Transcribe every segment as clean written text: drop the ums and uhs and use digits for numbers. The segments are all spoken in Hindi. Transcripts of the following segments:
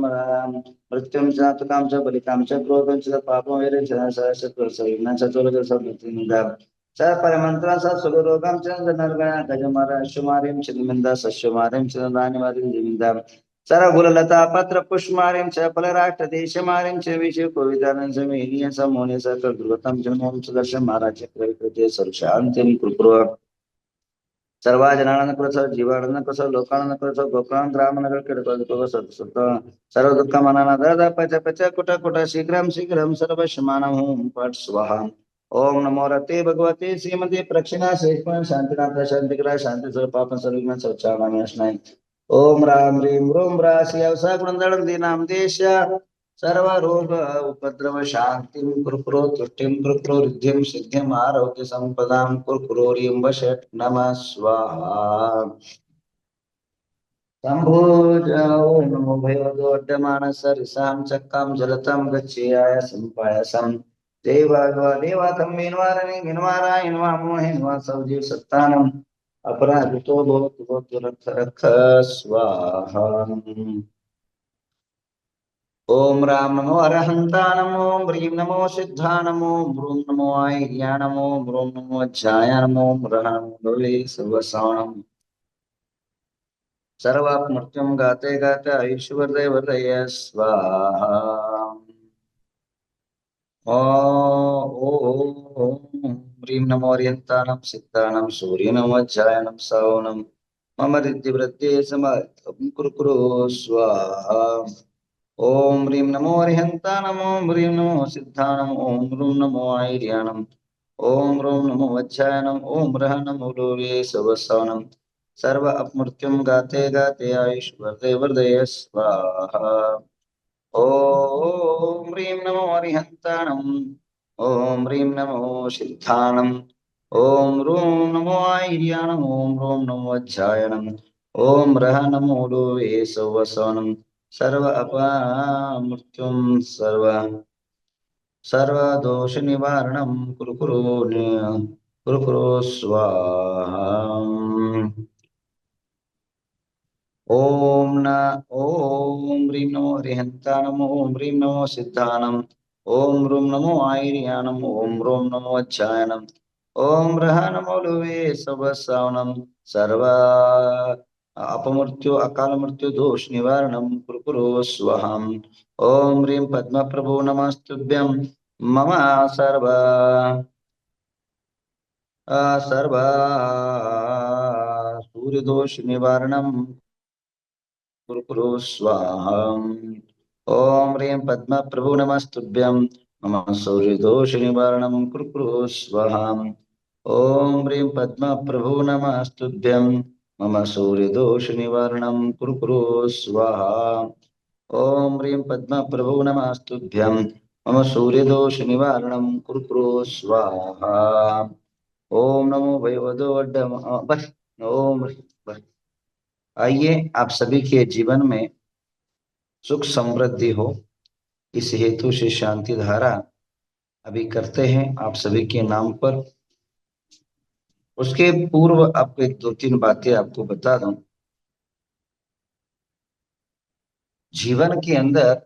मृत्युं च तुकां च बलिकां च क्रोधं च पापं वैरं च सहस्रं च चोरगं च परमंत्र स सुगरोगं च नरगण गजमर शुमारिं च निमिंदा सस्युमारिं च दानिमारिं निमिंदा सरगुललता पत्र पुष्मारिं च फलराष्ट्र देशमारिं च विषय कोविदानं च मेनिय च मोने च दुर्गतं जन्मं च दर्शन महाराज चक्रवर्ती सर्वशांतिं कुरु सर्वा जनानन कृत जीवानन कृत लोकानन कृत गोपान ग्रामनगर कृत सत सर्व दुःख मनाना दर्द पच पच कुट कुट शीघ्रं शीघ्रं सर्वशमानं पट स्वाहा ओम नमो रते भगवते श्रीमते प्रक्षिणा शेषण शांतिनाथ शांतिग्रह शांति सर्व पाप सर्वज्ञ सच्चानामि अस्मै ओम राम ह्रीं रूम राशि अवसा गुणदलं दीनाम देश सर्वरोग उपद्रव शांतिं कुरु तुष्टिं कुरु रिद्धिं सिद्धिं आरोग्य संपदां कुरु ह्रीं वषट् नमः स्वाहा शंभो नमो भगवतो अड्डमानसरिसां चक्कां जलतं गच्छेयाय संपायसं देवागवा मीनवारणी मीनवारायणवा मोहिनवा सौजीव सत्तानम् अपराजितो भवतु रक्ष रक्ष स्वाहा ओम राम नमो अरहंता नमो ह्रीं नमो सिद्धा नमो भ्रूं नमो आयर्या नमो भ्रूं नमो ज्याय नमो नमो सर्वसाणम् सर्वात्मृत्युं गाते गाते आयुष्यवर्धय वर्धय स्वाहा ओम ह्रीं नमो अरिहंतानं सिद्धानं सूर्य नमो ज्यायनं सावनं मम रिद्धिवृद्धे समाधिं कुरु स्वाहा ओम ह्रीं नमो अरिहंतानं ओम ह्रीं नमो सिद्धानं ओम ह्रूं नमो आयर्याणम् ओम ह्रूं नमो वज्रायणम् ओम रः नमो लोके सवसानं सर्व अपमृत्युं गाते गाते आयुष्वर्धय वर्धय स्वाहा ओम ह्रीं नमो अरिहंताणम् ओम ह्रीं नमो सिद्धाणम् ओम ह्रूं नमो आयर्याणम् ओम ह्रूं नमो वज्रायणम् ओम रः नमो लोके सवसानं सर्व अपमृत्युं सर्वदोष निवारणं कुरु स्वाहा ओम ह्रीं नमो अरिहंताणम् ओम ह्रीं नमो सिद्धाणम् ओम ह्रूं नमो आयर्याणम् ओम ह्रूं नमो वज्रायणम् ओम रः नमो लोके सवसानं सर्व अपमृत्यु अकाल मृत्यु दोष निवारणं कुरु स्वाहा ओम ह्रीं पद्मप्रभो नमस्तुभ्यं मम सर्व सर्व सूर्यदोष निवारणं कुरु स्वाहा ओम ह्रीं पद्मप्रभो नमस्तुभ्यं मम सूर्यदोष निवारणं कुरु स्वाहा ओम ह्रीं पद्मप्रभो नमस्तुभ्यं मम सूर्यदोष निवारणं कुरु स्वाहा ओम ह्रीं पद्मप्रभो नमस्तुभ्यं मम सूर्यदोष निवारणं कुरु स्वाहा ओम नमो भगवतो बस ओम बस। आइए आप सभी के जीवन में सुख समृद्धि हो इस हेतु से शांति धारा अभी करते हैं आप सभी के नाम पर। उसके पूर्व आपको एक दो तीन बातें आपको बता दूं। जीवन के अंदर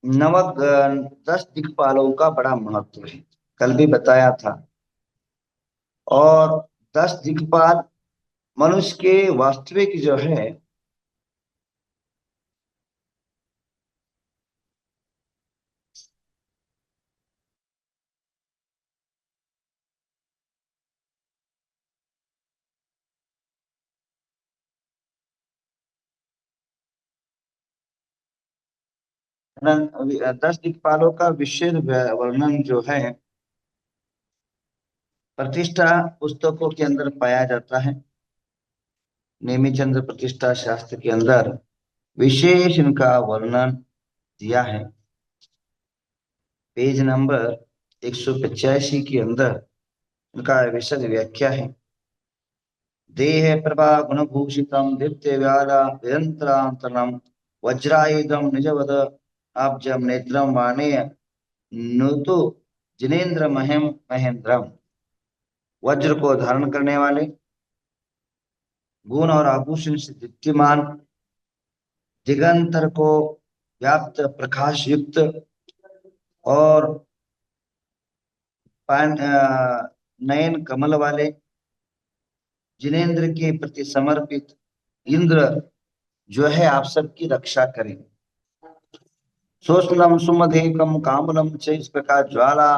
नव 10 दिक्पालों का बड़ा महत्व है, कल भी बताया था। और 10 दिक्पाल मनुष्य के वास्तविक जो है वर्णन 10 दिक्पालों का विशेष वर्णन जो है प्रतिष्ठा पुस्तकों के अंदर पाया जाता है। नेमिचंद्र प्रतिष्ठा शास्त्र के अंदर विशेष इनका वर्णन दिया है। पेज नंबर 185 के अंदर इनका विशद व्याख्या है। देह प्रभा गुणभूषितम दिव्य व्याला निरंतरांतरम वज्रायुधम निजवद आब्जम नेत्रम वाणेय नुतु जिनेन्द्र महेंद्रम। वज्र को धारण करने वाले, गुण और आभूषण से दीप्तिमान, दिगंतर को व्याप्त प्रकाश युक्त और नयन कमल वाले जिनेंद्र के प्रति समर्पित इंद्र जो है आप सबकी रक्षा करें। सोशलम सुमधेकम कामलम च, इस प्रकार ज्वाला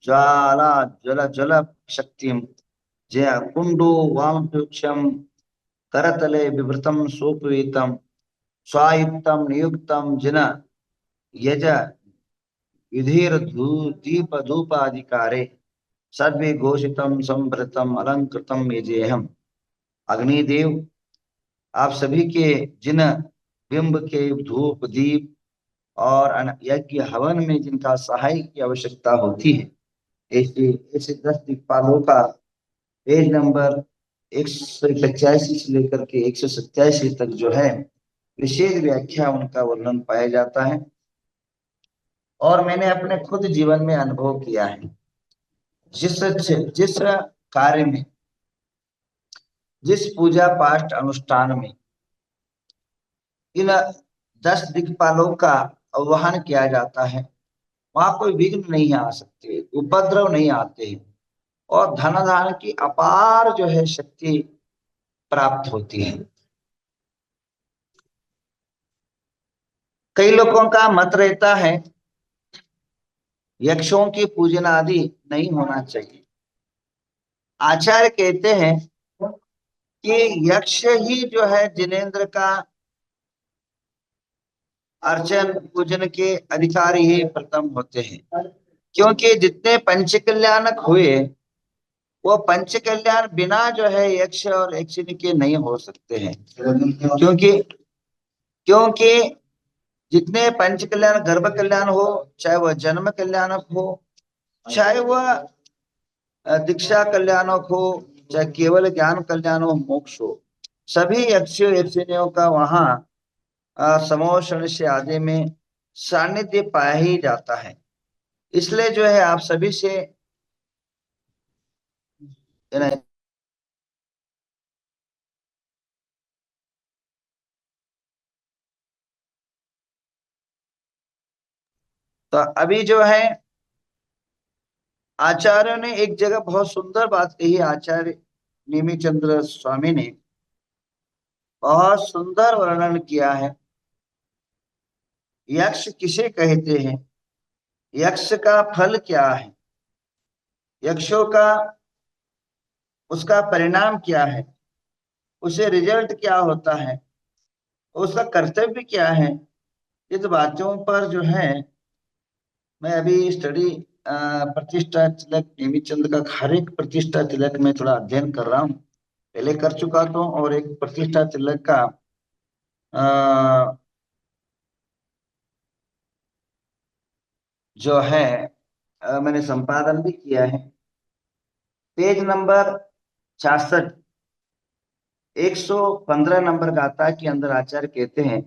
ज्वाला जल जल शक्तिम जय कुंडो वाम करतले विवृतम सोपवीतम स्वायुक्तम नियुक्तम जिन यज विधिर दीप धूपाधिकारे सद्वे घोषितम संभृतम अलंकृतम यजेहम। अग्निदेव आप सभी के जिन बिंब के धूप दीप और यज्ञ हवन में जिनका सहाय की आवश्यकता होती है, ऐसे ऐसे 10 दिक्पालों का पेज नंबर 185 से लेकर के 187 तक जो है विशेष व्याख्या उनका वर्णन पाया जाता है। और मैंने अपने खुद जीवन में अनुभव किया है, जिस जिस कार्य में, जिस पूजा पाठ अनुष्ठान में इन 10 दिक्पालों का आह्वान किया जाता है, वहां कोई विघ्न नहीं आ सकते, उपद्रव नहीं आते हैं और धन धान की अपार जो है शक्ति प्राप्त होती है। कई लोगों का मत रहता है यक्षों की पूजन आदि नहीं होना चाहिए। आचार्य कहते हैं कि यक्ष ही जो है जिनेंद्र का अर्चन पूजन के अधिकारी ही प्रथम होते हैं, क्योंकि जितने पंच कल्याणक हुए वो पंच कल्याण बिना जो है यक्ष और यक्षिणी के नहीं हो सकते हैं। क्योंकि क्योंकि जितने पंच कल्याण, गर्भ कल्याण हो, चाहे वह जन्म कल्याणक हो, चाहे वह दीक्षा कल्याणक हो, चाहे केवल ज्ञान कल्याण हो, मोक्ष हो, सभी यक्ष यक्षिणियों का वहां समोषण से आदि में सानिध्य पाया ही जाता है। इसलिए जो है आप सभी से तो अभी जो है आचार्य ने एक जगह बहुत सुंदर बात कही, आचार्य नेमिचंद्र स्वामी ने बहुत सुंदर वर्णन किया है। यक्ष किसे कहते हैं, यक्ष का फल क्या है, यक्षों का उसका परिणाम क्या है, उसे रिजल्ट क्या होता है, उसका कर्तव्य क्या है, इस बातों पर जो है मैं अभी स्टडी प्रतिष्ठा तिलक नेमिचंद का हर एक प्रतिष्ठा तिलक में थोड़ा अध्ययन कर रहा हूँ। पहले कर चुका तो, और एक प्रतिष्ठा तिलक का जो है मैंने संपादन भी किया है। पेज नंबर 66 115 नंबर गाथा के अंदर आचार्य कहते हैं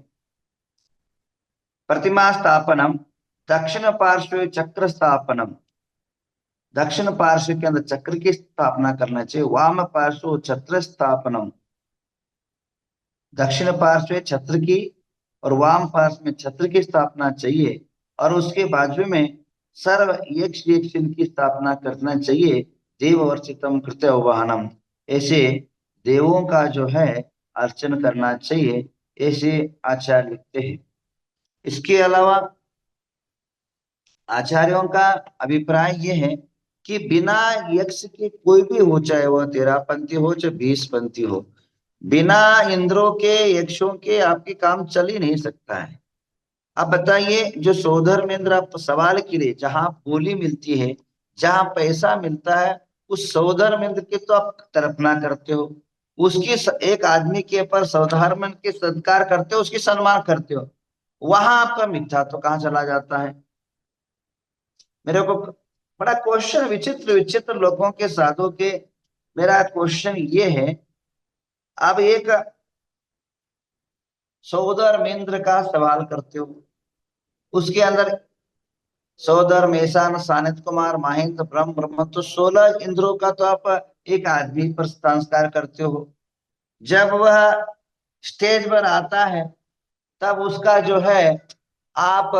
प्रतिमा स्थापनम दक्षिण पार्श्व चक्र स्थापनम, दक्षिण पार्श्व के अंदर चक्र की स्थापना करना चाहिए। वाम पार्श्व छत्र स्थापनम, दक्षिण पार्श्व छत्र की और वाम पार्श्व में छत्र की स्थापना चाहिए। और उसके बाजू में सर्व यक्ष यक्षिण की स्थापना करना चाहिए। देव वर्चितम कृत्य वाहनम, ऐसे देवों का जो है अर्चन करना चाहिए, ऐसे आचार्य लिखते हैं। इसके अलावा आचार्यों का अभिप्राय यह है कि बिना यक्ष के कोई भी हो, चाहे वह 13 पंथी हो चाहे 20 पंथी हो, बिना इंद्रों के यक्षों के आपके काम चल ही नहीं सकता है। अब बताइए, जो सोधर्म इंद्र आप सवाल के लिए जहां बोली मिलती है, जहां पैसा मिलता है, उस सौधर्म इंद्र की तो आप तरफना करते हो, उसकी एक आदमी के ऊपर सौधर्म के सत्कार करते हो, उसकी सम्मान करते हो, वहां आपका मिथ्या तो कहाँ चला जाता है। मेरे को बड़ा क्वेश्चन, विचित्र विचित्र लोगों के साधु के, मेरा क्वेश्चन ये है, अब एक सौधर्म इंद्र का सवाल करते हो, उसके अंदर सौधर्म ईशान सानित कुमार महेंद्र ब्रह्म ब्रह्म, तो 16 इंद्रों का तो आप एक आदमी पर संस्कार करते हो। जब वह स्टेज पर आता है तब उसका जो है आप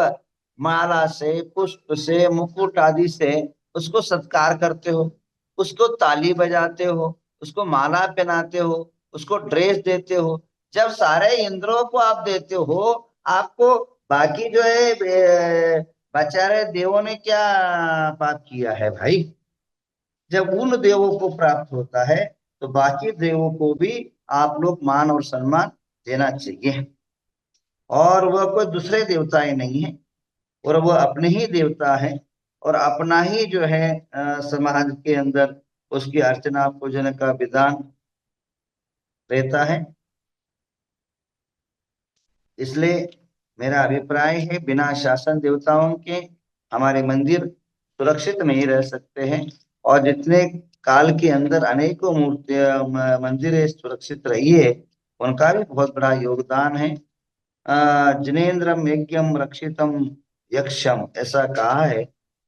माला से, पुष्प से, मुकुट आदि से उसको सत्कार करते हो, उसको ताली बजाते हो, उसको माला पहनाते हो, उसको ड्रेस देते हो। जब सारे इंद्रों को आप देते हो, आपको बाकी जो है बेचारे देवों ने क्या पाप किया है भाई? जब उन देवों को प्राप्त होता है तो बाकी देवों को भी आप लोग मान और सम्मान देना चाहिए। और वह कोई दूसरे देवता ही नहीं है, और वह अपने ही देवता है, और अपना ही जो है समाज के अंदर उसकी अर्चना पूजन का विधान रहता है। इसलिए मेरा अभिप्राय है, बिना शासन देवताओं के हमारे मंदिर सुरक्षित नहीं रह सकते हैं। और जितने काल के अंदर अनेकों मूर्ति मंदिर सुरक्षित रही है, उनका भी बहुत बड़ा योगदान है। जिनेन्द्रम यज्ञम रक्षितम यक्षम, ऐसा कहा है।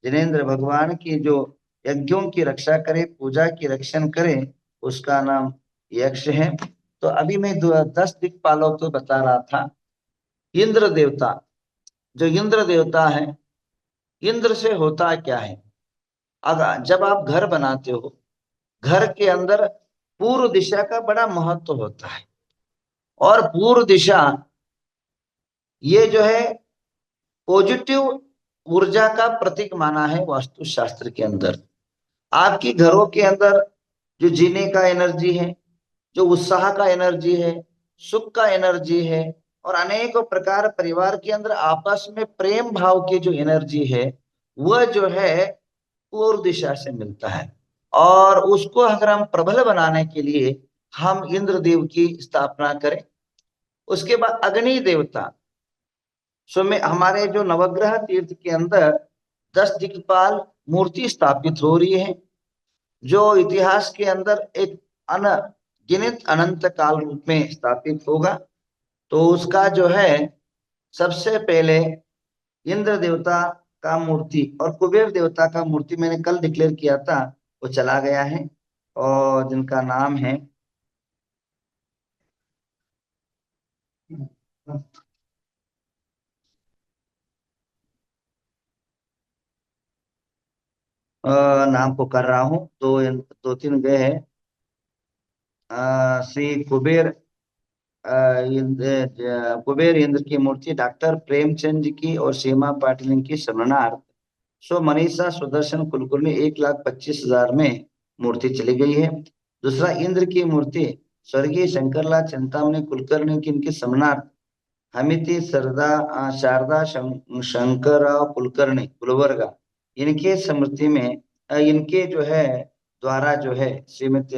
जिनेन्द्र भगवान की जो यज्ञों की रक्षा करे, पूजा की रक्षण करे, उसका नाम यक्ष है। तो अभी मैं 10 दिक्पालों को बता रहा था। इंद्र देवता, जो इंद्र देवता है, इंद्र से होता क्या है? अगर जब आप घर बनाते हो, घर के अंदर पूर्व दिशा का बड़ा महत्व होता है। और पूर्व दिशा ये जो है पॉजिटिव ऊर्जा का प्रतीक माना है वास्तु शास्त्र के अंदर। आपकी घरों के अंदर जो जीने का एनर्जी है, जो उत्साह का एनर्जी है, सुख का एनर्जी है, और अनेकों प्रकार परिवार के अंदर आपस में प्रेम भाव की जो एनर्जी है, वह जो है पूर्व दिशा से मिलता है। और उसको अगर हम प्रबल बनाने के लिए हम इंद्र देव की स्थापना करें। उसके बाद अग्नि देवता, सो में हमारे जो नवग्रह तीर्थ के अंदर 10 दिक्पाल मूर्ति स्थापित हो रही है, जो इतिहास के अंदर एक अनगिनत अनंत काल रूप में स्थापित होगा। तो उसका जो है सबसे पहले इंद्र देवता का मूर्ति और कुबेर देवता का मूर्ति मैंने कल डिक्लेयर किया था, वो चला गया है। और जिनका नाम है नाम को कर रहा हूँ, तो 2-3 गए हैं। श्री कुबेर कुबेर इंद्र की मूर्ति डॉक्टर प्रेमचंद जी की और सीमा पाटिल की स्मरणार्थ सो मनीषा सुदर्शन कुलकर्णी 1,25,000 में मूर्ति चली गई है। दूसरा, इंद्र की मूर्ति स्वर्गीय शंकरलाल चिंतामणि कुलकर्णी की इनके स्मरणार्थ हमिति शारदा शंकरराव कुलकर्णी गुलबर्गा, इनके स्मृति में इनके जो है द्वारा जो है श्रीमती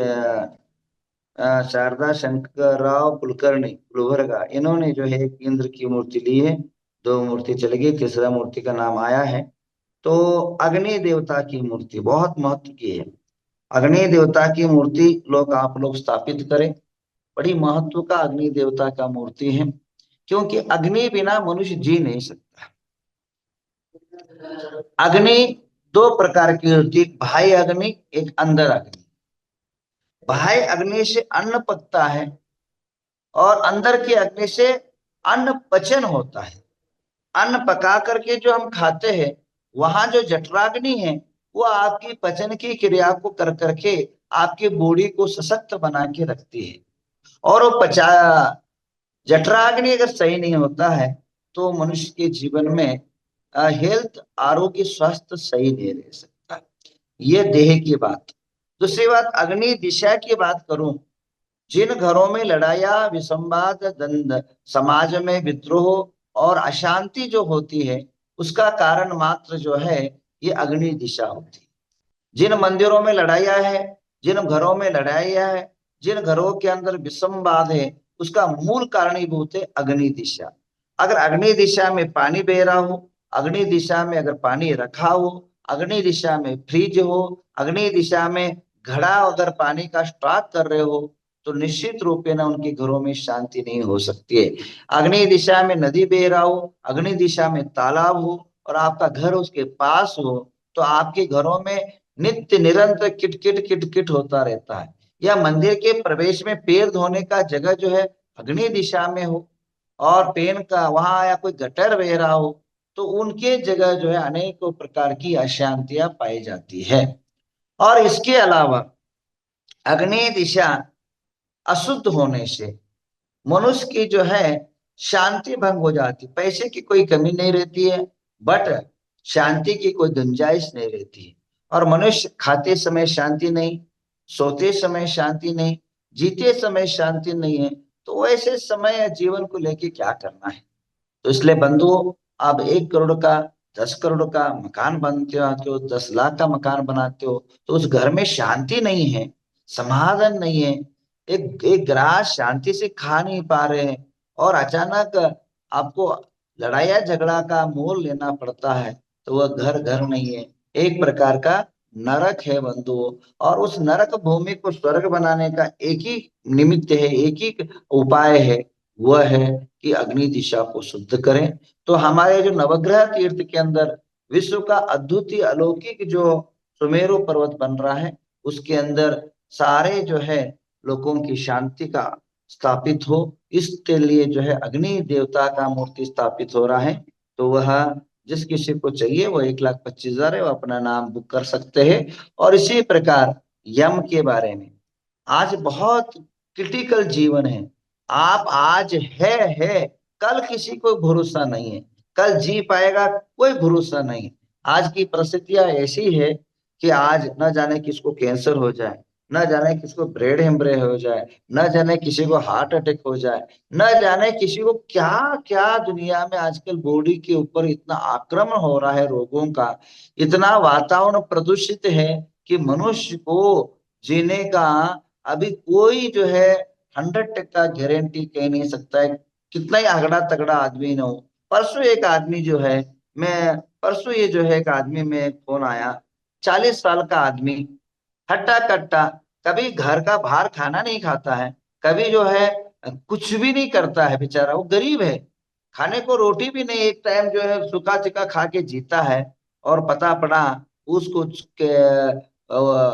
शारदा शंकरराव कुलकर्णी गुलबर्गा, इन्होंने जो है एक इंद्र की मूर्ति ली है। 2 मूर्ति चली गई, तीसरा मूर्ति का नाम आया है। तो अग्नि देवता की मूर्ति बहुत महत्व की है। अग्नि देवता की मूर्ति आप लोग स्थापित करें। बड़ी महत्व का अग्नि देवता का मूर्ति है, क्योंकि अग्नि बिना मनुष्य जी नहीं सकता। अग्नि 2 प्रकार की होती है, बाह्य अग्नि, एक अंदर अग्नि। बाह्य अग्नि से अन्न पकता है, और अंदर की अग्नि से अन्न पचन होता है। अन्न पका करके जो हम खाते हैं, वहां जो जठराग्नि है, वो आपकी पचन की क्रिया को कर करके आपकी बॉडी को सशक्त बना के रखती है। और वो जठराग्नि अगर सही नहीं होता है, तो मनुष्य के जीवन में हेल्थ, आरोग्य, स्वास्थ्य सही नहीं रह सकता। ये देह की बात। दूसरी बात, अग्नि दिशा की बात करूं, जिन घरों में लड़ाइया, विसंवाद, द्वंद, समाज में विद्रोह और अशांति जो होती है, उसका कारण मात्र जो है ये अग्नि दिशा होती है। जिन मंदिरों में लड़ाइया है, जिन घरों में लड़ाइया है, जिन घरों के अंदर विसंवाद है, उसका मूल कारणीभूत है अग्नि दिशा। अगर अग्नि दिशा में पानी बह रहा हो, अग्नि दिशा में अगर पानी रखा हो, अग्नि दिशा में फ्रिज हो, अग्नि दिशा में घड़ा अगर पानी का स्टॉक कर रहे हो, तो निश्चित रूप से ना उनके घरों में शांति नहीं हो सकती है। अग्नि दिशा में नदी बह रहा हो, अग्नि दिशा में तालाब हो, और आपका घर उसके पास हो, तो आपके घरों में नित्य निरंतर किटकिट किटकिट होता रहता है। या मंदिर के प्रवेश में पैर धोने का जगह जो है अग्नि दिशा में हो, और पेन का वहां या कोई गटर बह रहा हो, तो उनके जगह जो है अनेकों प्रकार की अशांतियां पाई जाती है। और इसके अलावा अग्नि दिशा अशुद्ध होने से मनुष्य की जो है शांति भंग हो जाती, पैसे की कोई कमी नहीं रहती है, बट शांति की कोई गुंजाइश नहीं रहती है। और मनुष्य खाते समय शांति नहीं, सोते समय शांति नहीं, जीते समय शांति नहीं है, तो वैसे समय या जीवन को लेके क्या करना है। तो इसलिए बंधुओं, आप 1 करोड़ का, 10 करोड़ का मकान बनाते हो, 10 लाख का मकान बनाते हो, तो उस घर में शांति नहीं है, समाधान नहीं है, एक एक ग्रास शांति से खा नहीं पा रहे हैं, और अचानक आपको लड़ाई झगड़ा का मोल लेना पड़ता है, तो वह घर घर नहीं है, एक प्रकार का नरक है बंधुओं। और उस नरक भूमि को स्वर्ग बनाने का एक ही निमित्त है, एक ही उपाय है, वह है कि अग्नि दिशा को शुद्ध करें। तो हमारे जो नवग्रह तीर्थ के अंदर विश्व का अद्वितीय अलौकिक जो सुमेरु पर्वत बन रहा है, उसके अंदर सारे जो है लोगों की शांति का स्थापित हो, इसके लिए जो है अग्नि देवता का मूर्ति स्थापित हो रहा है। तो वह जिस किसी को चाहिए वो 1,25,000 है, वो अपना नाम बुक कर सकते हैं। और इसी प्रकार यम के बारे में आज बहुत क्रिटिकल जीवन है। आप आज है, कल किसी को भरोसा नहीं है, कल जी पाएगा कोई भरोसा नहीं। आज की परिस्थितियां ऐसी है कि आज न जाने किसको कैंसर हो जाए, न जाने किसको ब्रेड हेमरेज हो जाए, न जाने किसी को हार्ट अटैक हो जाए, न जाने किसी को क्या क्या दुनिया में आजकल बॉडी के ऊपर इतना आक्रमण हो रहा है रोगों का, इतना वातावरण प्रदूषित है कि मनुष्य को जीने का अभी कोई जो है 100% गारंटी कह नहीं सकता है, कितना ही अगड़ा तगड़ा आदमी ना हो। परसों एक आदमी जो है, मैं परसों ये जो है एक आदमी में फोन आया, 40 साल का आदमी, हट्टा कट्टा, कभी घर का बाहर खाना नहीं खाता है, कभी जो है कुछ भी नहीं करता है, बेचारा वो गरीब है, खाने को रोटी भी नहीं, एक टाइम जो है सूखा चिका खा के जीता है। और पता पड़ा उसको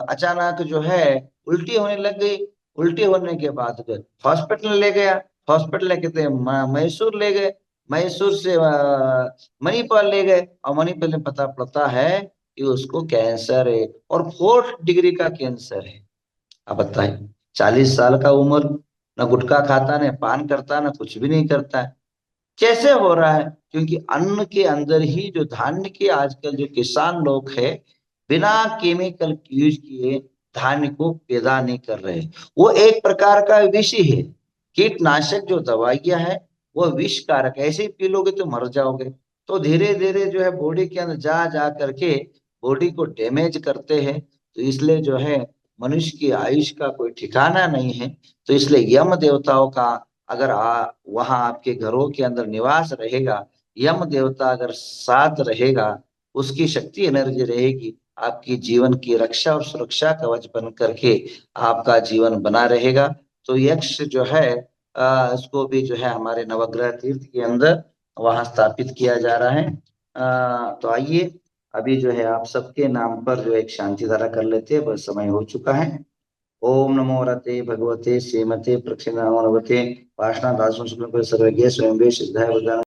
अचानक जो है उल्टी होने लग गई। उल्टी होने के बाद हॉस्पिटल ले गया, हॉस्पिटल लेके थे मैसूर ले गए, मैसूर से मणिपाल ले गए, और मणिपाल में पता पड़ता है कि उसको कैंसर है, और 4th डिग्री का कैंसर है। अब बताइए, 40 साल का उम्र, न गुटखा खाता, न पान करता, न कुछ भी नहीं करता है, कैसे हो रहा है। क्योंकि अन्न के अंदर ही जो धान्य के आजकल जो किसान लोग है, बिना केमिकल यूज किए धान्य को पैदा नहीं कर रहे, वो एक प्रकार का विष ही है। कीटनाशक जो दवाइयां है वो विष कारक, ऐसे ही पी लोगे तो मर जाओगे। तो धीरे धीरे जो है बॉडी के अंदर जा जा करके बॉडी को डैमेज करते हैं। तो इसलिए जो है मनुष्य की आयुष का कोई ठिकाना नहीं है। तो इसलिए यम देवताओं का अगर वहां आपके घरों के अंदर निवास रहेगा, यम देवता अगर साथ रहेगा, उसकी शक्ति एनर्जी रहेगी, आपकी जीवन की रक्षा और सुरक्षा कवच बन करके आपका जीवन बना रहेगा। तो यक्ष जो है इसको भी जो है हमारे नवग्रह तीर्थ के अंदर वहां स्थापित किया जा रहा है। तो आइए अभी जो है आप सबके नाम पर जो एक शांति धारा कर लेते हैं, बस समय हो चुका है। ओम नमो रते भगवते श्रीमते प्रक्षिणामते पाषाण दासों शुक्ल सर्वज्ञ स्वयं सिद्धाय